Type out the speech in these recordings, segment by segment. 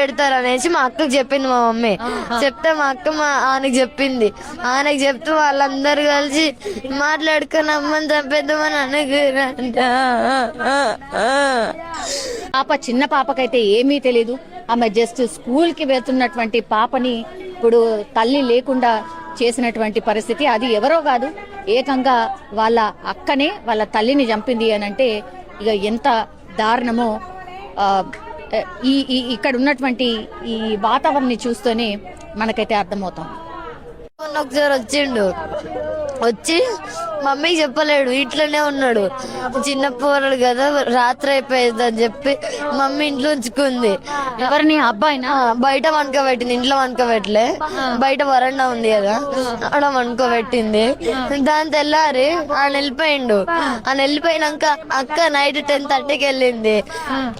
పెడతారు అనేసి మా అక్కకి చెప్పింది మా మమ్మీ. చెప్తే మా అక్క ఆయనకి చెప్పింది. ఆయనకి చెప్తూ వాళ్ళందరూ కలిసి మాట్లాడుకుని అమ్మని చంపేద్దామని అనుకురంట. పాప చిన్న పాపకైతే ఏమీ తెలీదు. ఆమె జస్ట్ స్కూల్ కి వెళ్తున్నటువంటి పాపని ఇప్పుడు తల్లి లేకుండా చేసినటువంటి పరిస్థితి. అది ఎవరో కాదు, ఏకంగా వాళ్ళ అక్కనే వాళ్ళ తల్లిని చంపింది అని అంటే ఇక ఎంత దారుణమో ఇక్కడ ఉన్నటువంటి ఈ వాతావరణాన్ని చూస్తూనే మనకైతే అర్థమవుతాం. ఒకసారి వచ్చిండు, వచ్చి మమ్మీకి చెప్పలేడు, ఇట్లనే ఉన్నాడు. చిన్న పోరాడు కదా, రాత్రి అయిపోయింది అని చెప్పి మమ్మీ ఇంట్లో ఉంచుకుంది. ఎవరిని? అబ్బాయినా? బయట వండుకోబెట్టింది, ఇంట్లో వండుకోబెట్టలే, బయట వరండా ఉంది కదా అక్కడ వండుకోబెట్టింది. దాని తెల్లారి ఆయన వెళ్ళిపోయిండు. ఆయన వెళ్ళిపోయినాక అక్క నైట్ 10:30కి వెళ్ళింది.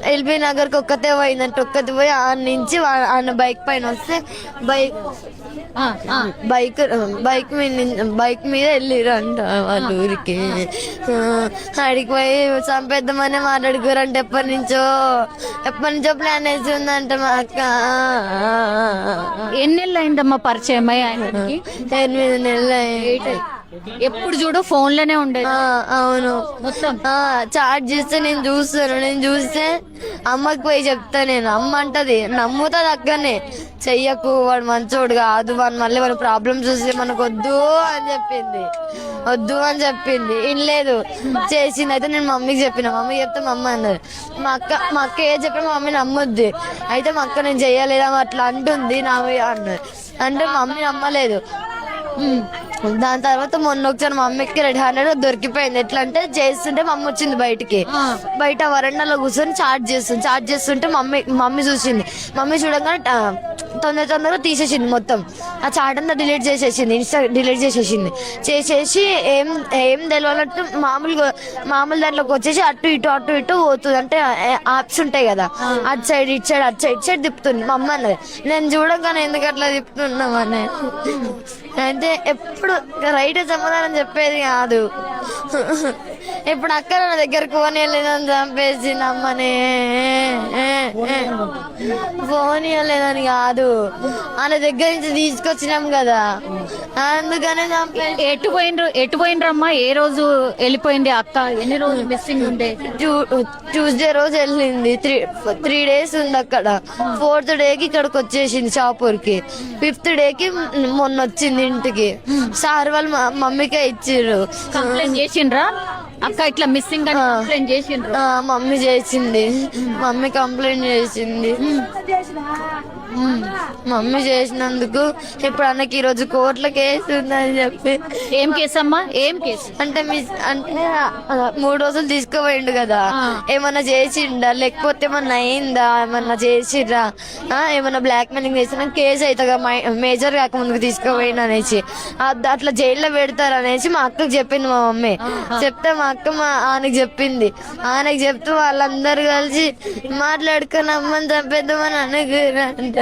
వెళ్ళిపోయినాకరికి ఒక్కతే పోయిందంటే ఒక్కతే పోయి ఆయన నుంచి ఆయన బైక్ పైన వస్తే బైక్ మీద వెళ్ళిరు అంట వాళ్ళ ఊరికి. అడిగి పోయి చంపేద్దామని మాట్లాడుకోరంట. ఎప్పటి నుంచో ప్లాన్ వేసి ఉందంట మా అక్క. ఎన్ని నెలలు అయిందమ్మా పరిచయం? 8 నెలలు అయింది. ఎప్పుడు చూడు ఫోన్ లోనే ఉండేది. అవును, మొత్తం చాట్ చేస్తే నేను చూస్తే అమ్మకి పోయి చెప్తా. నేను అమ్మ అంటది, నమ్ముతుంది అక్కనే, చెయ్యకు వాడు మంచోడు కాదు, వాడు మళ్ళీ వాడు ప్రాబ్లమ్స్ వస్తే మనకు వద్దు అని చెప్పింది. వినలేదు, చేసింది. అయితే నేను మమ్మీకి చెప్పిన, మమ్మీ చెప్తే మమ్మీ అన్నది. మా అక్క ఏ చెప్పిన మా మమ్మీ నమ్మొద్ది. అయితే మా అక్క నేను చెయ్యలేదా అట్లా అంటుంది నా అన్నది. అంటే మమ్మీ నమ్మలేదు. దాని తర్వాత మొన్న ఒకసారి మమ్మీకి 100 దొరికిపోయింది. ఎట్లా అంటే చేస్తుంటే మమ్మీ వచ్చింది బయటికి, బయట వరండాలో కూర్చొని చాట్ చేస్తుంటే మమ్మీ చూసింది. మమ్మీ చూడగానే తొందరగా తీసేసింది మొత్తం. ఆ చాట్ అంతా డిలీట్ చేసేసింది, ఇన్స్టా డిలీట్ చేసేసి ఏం తెలియనట్టు మామూలు దాంట్లోకి వచ్చేసి అటు ఇటు పోతుంది. అంటే యాప్స్ ఉంటాయి కదా, అటు సైడ్ ఇటు సైడ్ తిప్పుతుంది. మా అమ్మ అన్నది, నేను చూడగానే ఎందుకు అట్లా తిప్పుతున్నామని. అయితే ఎప్పుడు రైట్ సమాధానం చెప్పేది కాదు. ఇప్పుడు అక్క నా దగ్గరకు ఫోన్ వెళ్ళలేదని చంపేసింది అమ్మని. ఫోన్ ఇవ్వలేదని కాదు, వాళ్ళ దగ్గర నుంచి తీసుకొచ్చినాం కదా, అందుకనే చంపేసి. ఎటు పోయినరమ్మా? ఏ రోజు వెళ్ళిపోయింది అక్క? ఎన్ని రోజులు మిస్సింగ్ ఉండే? ట్యూస్డే రోజు వెళ్ళింది. 3 days ఉంది అక్కడ. 4th డేకి ఇక్కడికి వచ్చేసింది షాపూర్కి. 5th డేకి మొన్న వచ్చింది ఇంటికి. సార్ వాళ్ళు మమ్మీకే ఇచ్చిర్రు. కంప్లైంట్ చేసిండ్రా అక్క ఇట్లా మిస్సింగ్ అని? కంప్లైంట్ చేసిండ్రు? మమ్మీ చేసింది. మమ్మీ కంప్లైంట్ చేసింది. మమ్మీ చేసినందుకు ఇప్పుడు అన్నకి ఈ రోజు కోర్టులో కేసు ఉందని చెప్పి. ఏం కేసు అమ్మా? ఏం కేసు అంటే 3 రోజులు తీసుకుపోయిండు కదా, ఏమన్నా చేసిండా లేకపోతే ఏమన్నా అయిందా, ఏమన్నా చేసిర్రా, ఏమన్నా బ్లాక్ మెయిలింగ్ చేసినా కేసు అవుతుందా, మేజర్ కాకముందుకు తీసుకుపోయిండు అనేసి అట్లా జైల్లో పెడతారు అనేసి మా అక్కకి చెప్పింది మా మమ్మీ. చెప్తే మా అక్క ఆయనకి చెప్పింది. ఆయనకి చెప్తూ వాళ్ళందరూ కలిసి మాట్లాడుకుని అమ్మని చంపేద్దామని అనుకురంట.